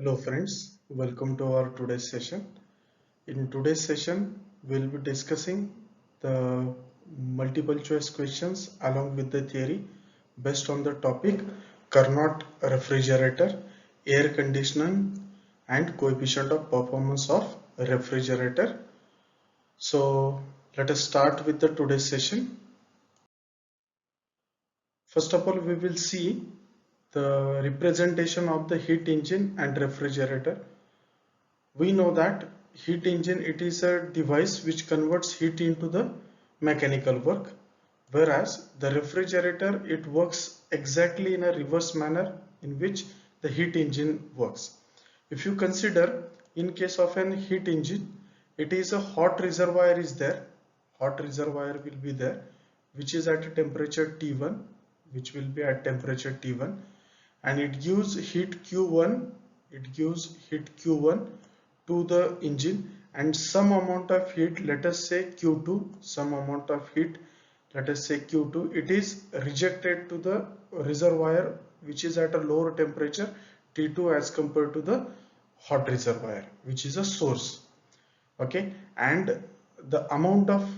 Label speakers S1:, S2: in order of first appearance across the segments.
S1: Hello friends, welcome to our today's session. In today's session, we'll be discussing the multiple choice questions along with the theory based on the topic Carnot refrigerator, air conditioning and coefficient of performance of refrigerator. So let us start with the today's session. First of all, we will see the representation of the heat engine and refrigerator. We know that heat engine, it is a device which converts heat into the mechanical work, whereas the refrigerator, it works exactly in a reverse manner in which the heat engine works. If you consider, in case of an heat engine, it is a hot reservoir is there, hot reservoir will be there, which is at a temperature T1, which will be at temperature T1, and it gives heat Q1, it gives heat Q1 to the engine, and some amount of heat, let us say Q2, some amount of heat, let us say Q2, it is rejected to the reservoir which is at a lower temperature T2 as compared to the hot reservoir which is a source. Okay, and the amount of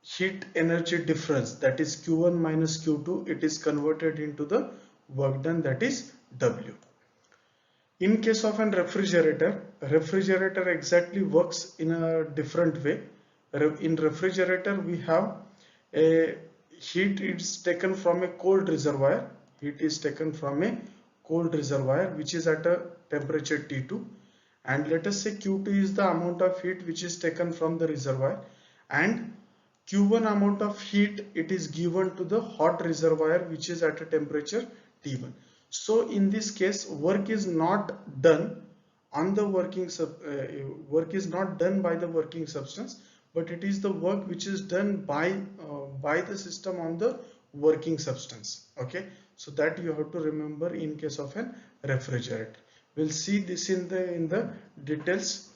S1: heat energy difference, that is Q1 minus Q2, it is converted into the work done, that is W. In case of an refrigerator exactly works in a different way. In refrigerator, we have a heat is taken from a cold reservoir. Heat is taken from a cold reservoir which is at a temperature T2, and let us say Q2 is the amount of heat which is taken from the reservoir, and Q1 amount of heat it is given to the hot reservoir which is at a temperature T1. So in this case, work is not done on the work is not done by the working substance, but it is the work which is done by the system on the working substance. Okay, so that you have to remember in case of an refrigerator. We'll see this in the details.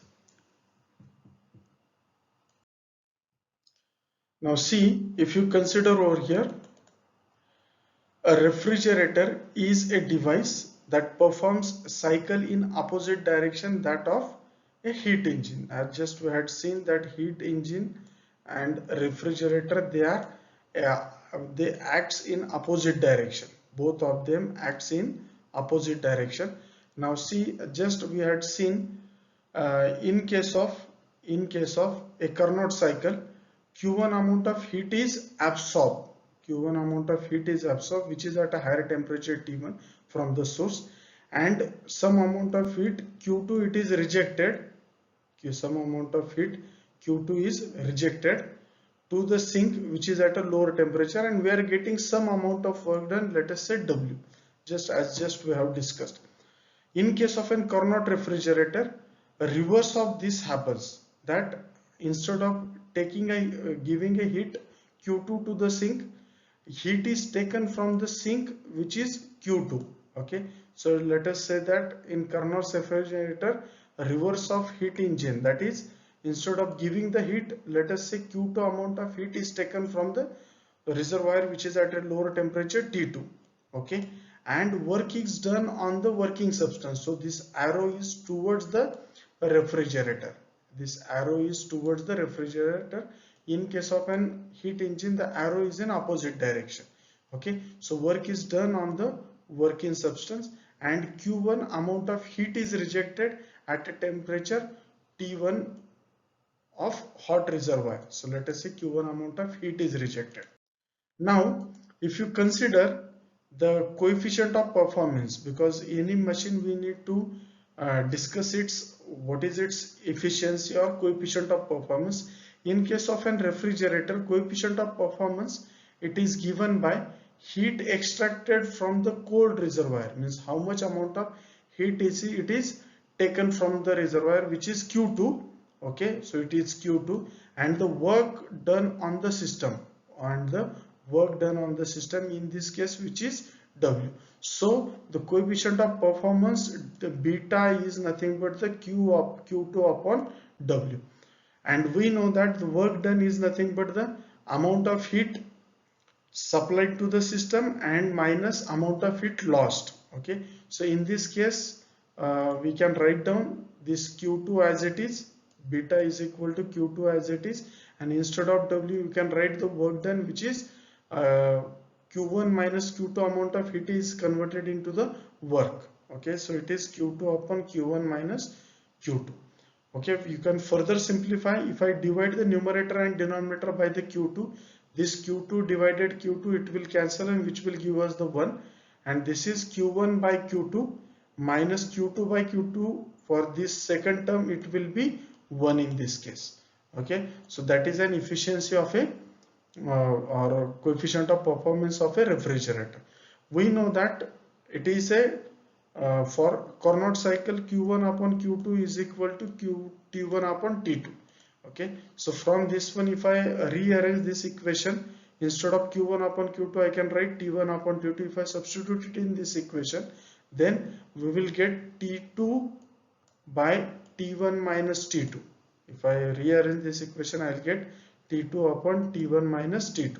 S1: Now see, if you consider over here, a refrigerator is a device that performs a cycle in opposite direction that of a heat engine. As just we had seen that heat engine and refrigerator, they acts in opposite direction. Both of them acts in opposite direction. Now see, just we had seen in case of a Carnot cycle, Q1 amount of heat is absorbed. Q1 amount of heat is absorbed, which is at a higher temperature T1 from the source, and some amount of heat Q2 it is rejected. Some amount of heat Q2 is rejected to the sink which is at a lower temperature, and we are getting some amount of work done, let us say W, just we have discussed. In case of an Carnot refrigerator, a reverse of this happens, that instead of taking giving a heat Q2 to the sink, heat is taken from the sink which is Q2. Okay, so let us say that in Carnot refrigerator, a reverse of heat engine, that is instead of giving the heat, let us say Q2 amount of heat is taken from the reservoir which is at a lower temperature T2. Okay, and work is done on the working substance. So this arrow is towards the refrigerator. This arrow is towards the refrigerator. In case of an heat engine, the arrow is in opposite direction. Okay, so work is done on the working substance, and Q1 amount of heat is rejected at a temperature T1 of hot reservoir. So let us say Q1 amount of heat is rejected. Now, if you consider the coefficient of performance, because any machine we need to discuss its what is its efficiency or coefficient of performance. In case of an refrigerator, coefficient of performance, it is given by heat extracted from the cold reservoir, means how much amount of heat it is taken from the reservoir, which is Q2. Okay, so it is Q2, and the work done on the system, and the work done on the system in this case, which is W. So the coefficient of performance, the beta, is nothing but the Q of Q2 upon W, and we know that the work done is nothing but the amount of heat supplied to the system and minus amount of heat lost. Okay, so in this case, we can write down this Q2 as it is, beta is equal to Q2 as it is, and instead of W you can write the work done, which is Q1 minus Q2 amount of heat is converted into the work. Okay, so it is Q2 upon Q1 minus Q2. Okay, you can further simplify. If I divide the numerator and denominator by the Q2, this Q2 divided Q2, it will cancel, and which will give us the 1, and this is Q1 by Q2 minus Q2 by Q2. For this second term it will be 1 in this case. Okay, so that is an efficiency of a or a coefficient of performance of a refrigerator. We know that it is a for Carnot cycle, Q1 upon Q2 is equal to T1 upon T2. Okay, so from this one, if I rearrange this equation, instead of Q1 upon Q2 I can write T1 upon T2. If I substitute it in this equation, then we will get T2 by T1 minus T2. If I rearrange this equation, I will get T2 upon T1 minus T2.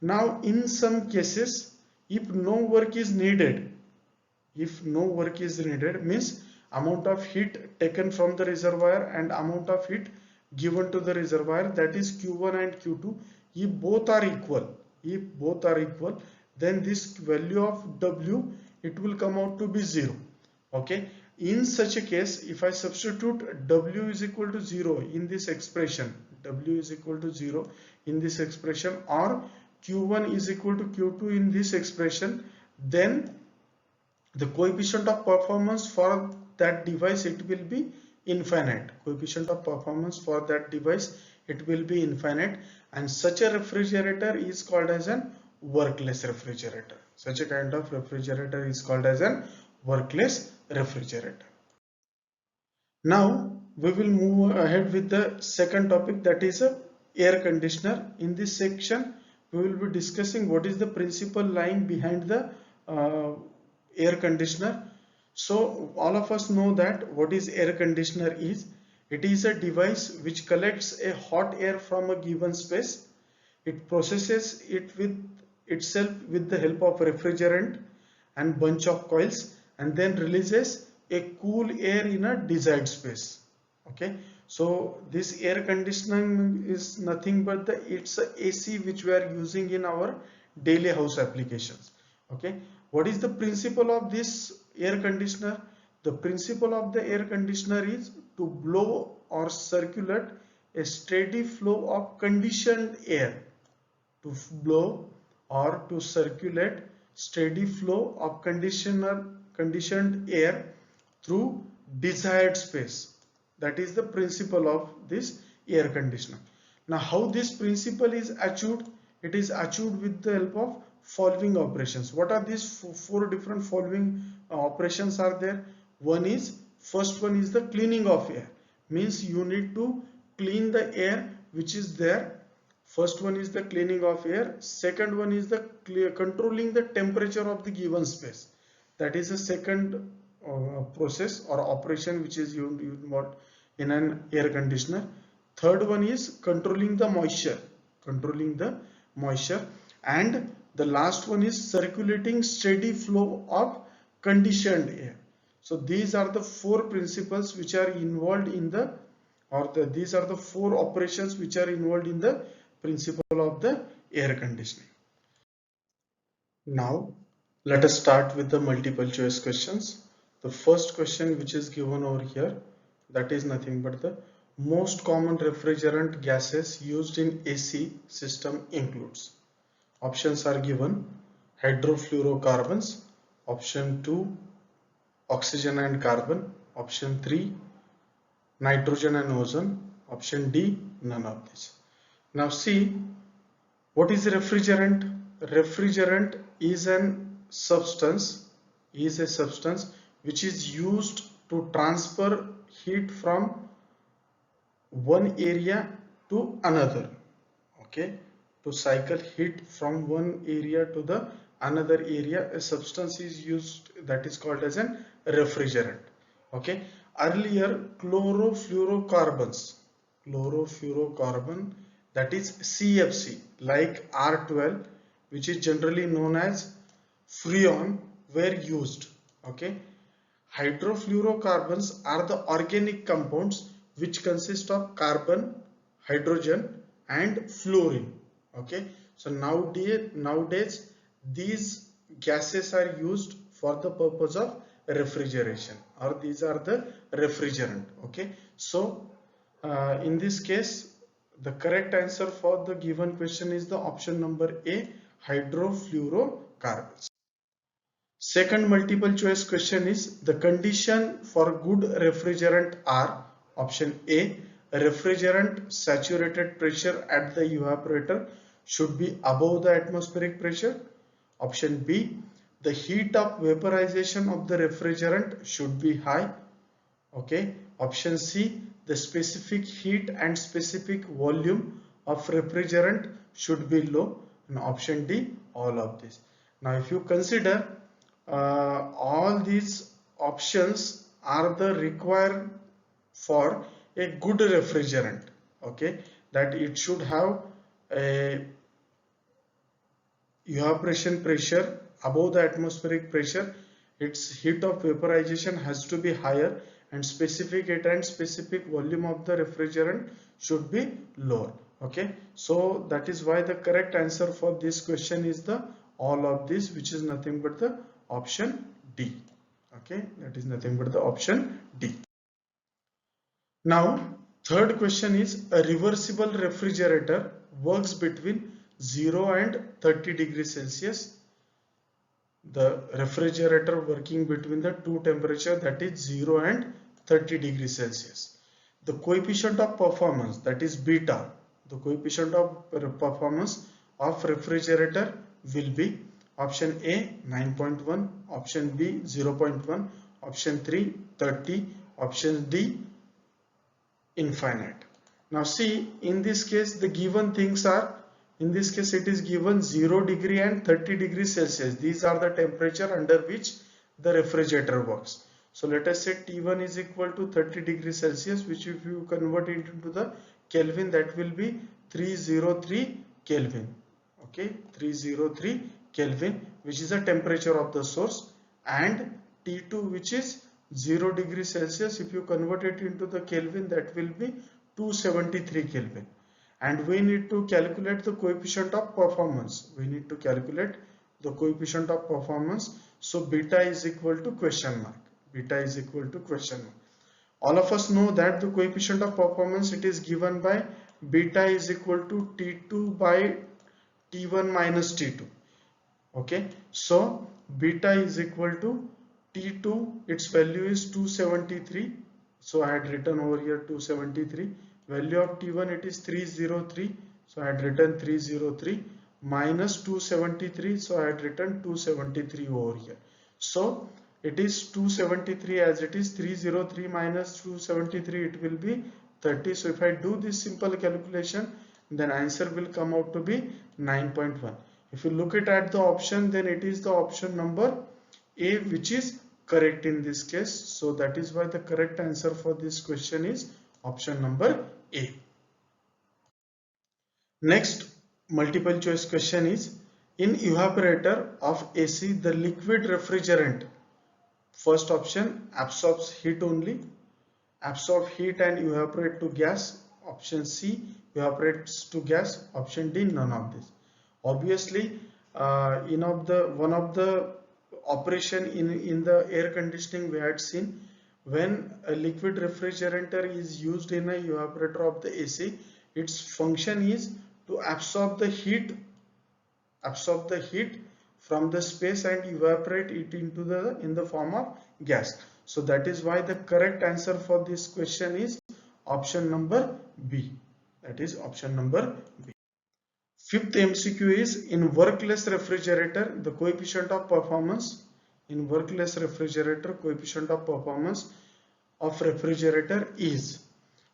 S1: Now in some cases, if no work is needed, means amount of heat taken from the reservoir and amount of heat given to the reservoir, that is Q1 and Q2, if both are equal, then this value of W, it will come out to be 0. Okay, in such a case, if I substitute W is equal to 0 in this expression, or Q1 is equal to Q2 in this expression, then the coefficient of performance for that device, it will be infinite. And such a refrigerator is called as an workless refrigerator. Such a kind of refrigerator is called as an workless refrigerator. Now we will move ahead with the second topic, that is a air conditioner. In this section we will be discussing what is the principle lying behind the air conditioner. So all of us know that what is air conditioner is. It is a device which collects a hot air from a given space. It processes it with itself with the help of refrigerant and bunch of coils, and then releases a cool air in a desired space. Okay, so this air conditioning is nothing but it's a AC which we are using in our daily house applications. Okay, what is the principle of this air conditioner? The principle of the air conditioner is to blow or circulate a steady flow of conditioned air. To blow or to circulate steady flow of conditioned air through desired space. That is the principle of this air conditioner. Now how this principle is achieved? It is achieved with the help of following operations. What are these four different following operations are there? First one is the cleaning of air. Means you need to clean the air which is there. First one is the cleaning of air. Second one is the controlling the temperature of the given space. That is the second process or operation which is used in an air conditioner. Third one is controlling the moisture. And the last one is circulating steady flow of conditioned air. So these are the four principles which are involved in these are the four operations which are involved in the principle of the air conditioning. Now let us start with the multiple choice questions. The first question which is given over here, that is nothing but the most common refrigerant gases used in AC system includes. Options are given: hydrofluorocarbons, option 2 oxygen and carbon, option 3 nitrogen and ozone, option D none of these. Now see, what is refrigerant? Refrigerant is a substance which is used to transfer heat from one area to another. Okay, to cycle heat from one area to the another area, a substance is used that is called as an refrigerant. Okay, earlier chlorofluorocarbon, that is CFC, like R12, which is generally known as freon, were used. Okay, Hydrofluorocarbons are the organic compounds which consist of carbon, hydrogen and fluorine. Okay, so nowadays these gases are used for the purpose of refrigeration, or these are the refrigerant. Okay, so in this case the correct answer for the given question is the option number A, hydrofluorocarbons. Second multiple choice question is the condition for good refrigerant are option A, refrigerant saturated pressure at the evaporator should be above the atmospheric pressure. Option B, the heat of vaporization of the refrigerant should be high. Okay. Option C, the specific heat and specific volume of refrigerant should be low. And option D, all of this. Now if you consider all these options are the required for a good refrigerant, okay, that it should have a evaporation pressure above the atmospheric pressure, its heat of vaporization has to be higher, and specific heat and specific volume of the refrigerant should be lower. Okay, so that is why the correct answer for this question is the all of this, which is nothing but the option D. Okay, that is nothing but the option D. Now third question is a reversible refrigerator works between 0 and 30 degrees Celsius. The refrigerator working between the two temperature, that is 0 and 30 degrees Celsius. The coefficient of performance, that is beta, the coefficient of performance of refrigerator will be option A 9.1, option B 0.1, option 3 30, option D infinite. Now see, in this case the given things are, in this case it is given 0 degree and 30 degrees Celsius. These are the temperature under which the refrigerator works. So let us say T1 is equal to 30 degrees Celsius, which if you convert it into the Kelvin, that will be 303 Kelvin. Okay, 303 Kelvin, which is the temperature of the source, and T2, which is 0 degrees Celsius. If you convert it into the Kelvin, that will be 273 Kelvin. And we need to calculate the coefficient of performance. We need to calculate the coefficient of performance. So beta is equal to question mark. Beta is equal to question mark. All of us know that the coefficient of performance, it is given by beta is equal to T2 by T1 minus T2. Okay, so beta is equal to T2, its value is 273. So I had written over here 273. Value of T1, it is 303. So I had written 303 minus 273. So I had written 273 over here. So it is 273 as it is, 303 minus 273, it will be 30. So if I do this simple calculation, then answer will come out to be 9.1. If you look at the option, then it is the option number A which is correct in this case. So that is why the correct answer for this question is option number A. Next multiple choice question is, in evaporator of AC, the liquid refrigerant, first option absorbs heat only, absorb heat and evaporate to gas. Option C, evaporates to gas. Option D, none of this. Obviously one of the operation in the air conditioning we had seen, when a liquid refrigerator is used in a evaporator of the AC, its function is to absorb the heat from the space and evaporate it into in the form of gas. So that is why the correct answer for this question is option number B. That is option number B. Fifth MCQ is, in workless refrigerator, the coefficient of performance, in workless refrigerator, coefficient of performance of refrigerator is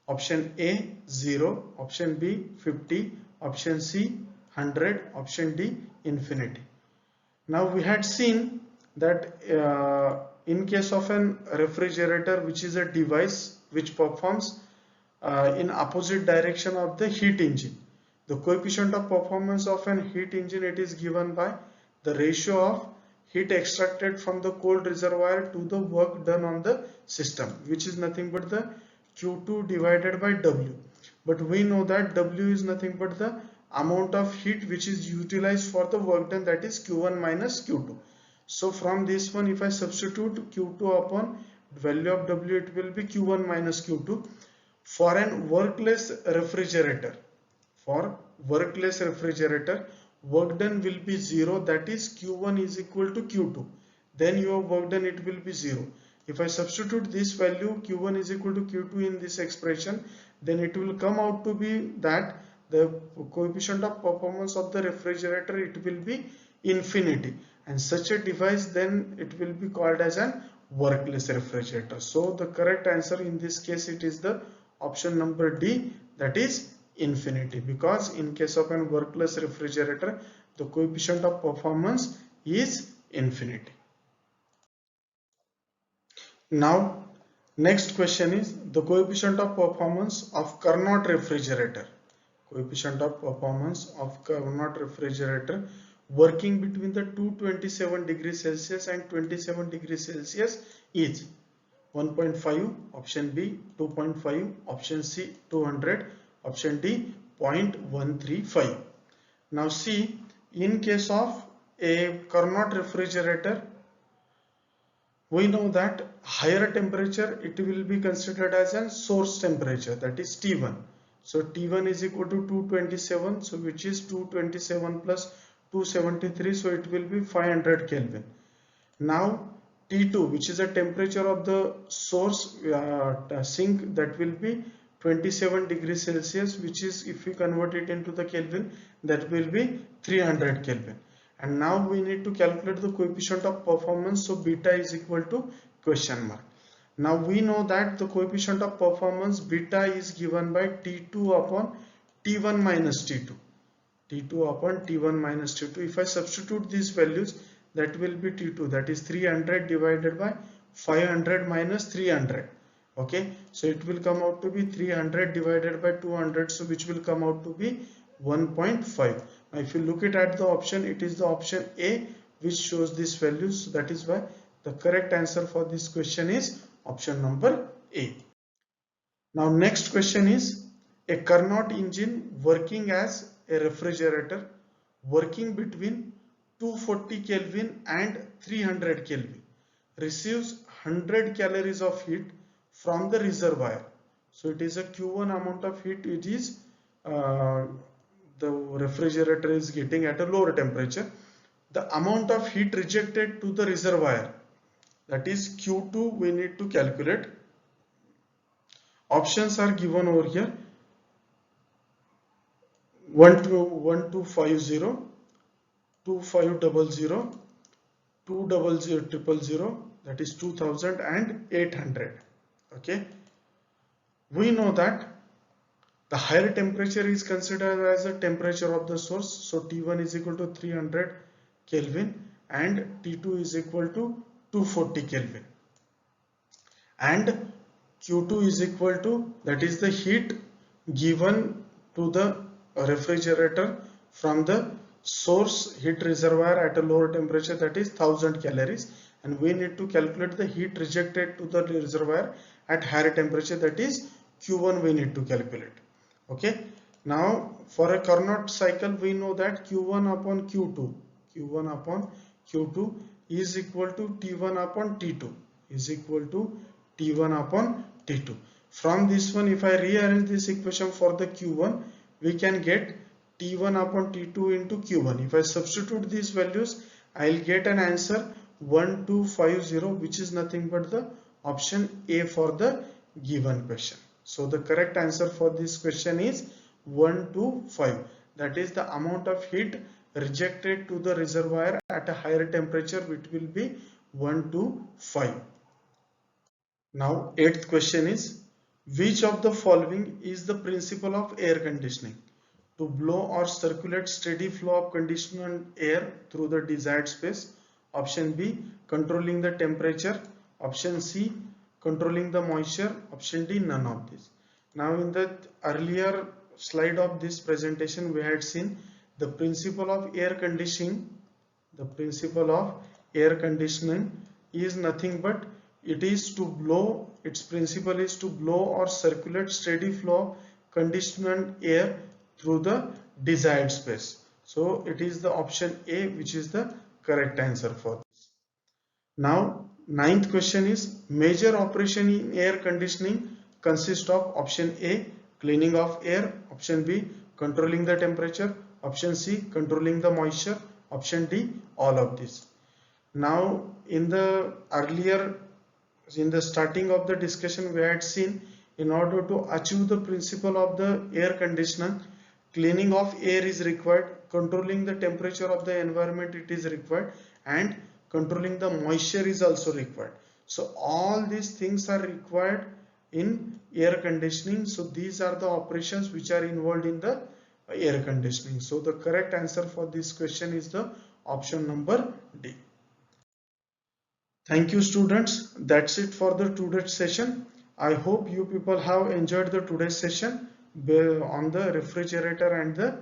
S1: option A 0, option B 50, option C 100, option D infinity. Now we had seen that in case of an refrigerator, which is a device which performs in opposite direction of the heat engine, the coefficient of performance of an heat engine, it is given by the ratio of heat extracted from the cold reservoir to the work done on the system, which is nothing but the Q2 divided by W. But we know that W is nothing but the amount of heat which is utilized for the work done, that is Q1 minus Q2. So from this one, if I substitute Q2 upon value of W, it will be Q1 minus Q2. For an workless refrigerator, for workless refrigerator, work done will be 0, that is Q1 is equal to Q2. Then your work done, it will be 0. If I substitute this value Q1 is equal to Q2 in this expression, then it will come out to be that the coefficient of performance of the refrigerator, it will be infinity, and such a device, then it will be called as an workless refrigerator. So the correct answer in this case, it is the option number D, that is infinity, because in case of an workless refrigerator, the coefficient of performance is infinity. Now next question is the coefficient of performance of Carnot refrigerator. Coefficient of performance of Carnot refrigerator working between the 227 degrees Celsius and 27 degrees Celsius is 1.5, option B 2.5, option C 200, option D 0.135. Now see, in case of a Carnot refrigerator, we know that higher temperature, it will be considered as a source temperature, that is T1. So T1 is equal to 227, so which is 227 plus 273, so it will be 500 Kelvin. Now T2, which is the temperature of the source sink, that will be 27 degrees Celsius, which is, if we convert it into the Kelvin, that will be 300 Kelvin. And now we need to calculate the coefficient of performance, so beta is equal to question mark. Now we know that the coefficient of performance beta is given by T2 upon T1 minus T2. T2 upon T1 minus T2. If I substitute these values, that will be T2, that is 300 divided by 500 minus 300. Okay, so it will come out to be 300 divided by 200, so which will come out to be 1.5. Now if you look at the option, it is the option A which shows these values. So that is why the correct answer for this question is option number A. Now next question is a Carnot engine working as a refrigerator working between 240 Kelvin and 300 Kelvin receives 100 calories of heat from the reservoir. So it is a Q1 amount of heat, it is the refrigerator is getting at a lower temperature. The amount of heat rejected to the reservoir, that is Q2, we need to calculate. Options are given over here: 1250, 2500, 2000000, that is 2000, and 800. Okay, we know that the higher temperature is considered as the temperature of the source, so T1 is equal to 300 Kelvin and T2 is equal to 240 Kelvin, and Q2 is equal to, that is the heat given to the refrigerator from the source heat reservoir at a lower temperature, that is 1000 calories, and we need to calculate the heat rejected to the reservoir at higher temperature, that is Q1 we need to calculate. Okay, now for a Carnot cycle, we know that Q1 upon Q2, Q1 upon Q2 is equal to T1 upon T2, is equal to T1 upon T2. From this one, if I rearrange this equation for the Q1, we can get T1 upon T2 into Q1. If I substitute these values, I'll get an answer 1250, which is nothing but the option A for the given question. So the correct answer for this question is 125. That is the amount of heat rejected to the reservoir at a higher temperature, which will be 125. Now eighth question is, which of the following is the principle of air conditioning? To blow or circulate steady flow of conditioned air through the desired space. Option B, controlling the temperature. Option C, controlling the moisture. Option D, none of this. Now in the earlier slide of this presentation, we had seen the principle of air conditioning. The principle of air conditioning is nothing but it is to blow, its principle is to blow or circulate steady flow of conditioned air through the desired space. So it is the option A which is the correct answer for this. Now ninth question is major operation in air conditioning consists of option A cleaning of air, option B controlling the temperature, option C controlling the moisture, option D all of this. Now in the earlier, in the starting of the discussion we had seen in order to achieve the principle of the air conditioner, cleaning of air is required, controlling the temperature of the environment it is required, and controlling the moisture is also required. So all these things are required in air conditioning. So these are the operations which are involved in the air conditioning. So the correct answer for this question is the option number D. Thank you students. That's it for the today's session. I hope you people have enjoyed the today's session on the refrigerator and the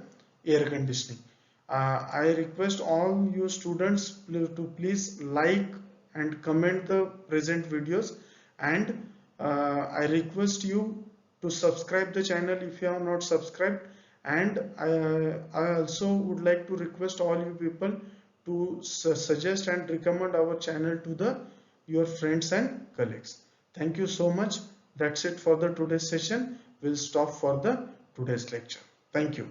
S1: air conditioning. I request all you students to please like and comment the present videos, and I request you to subscribe the channel if you have not subscribed, and I also would like to request all you people to suggest and recommend our channel to your friends and colleagues. Thank you so much. That's it for the today's session. We'll stop for the today's lecture. Thank you.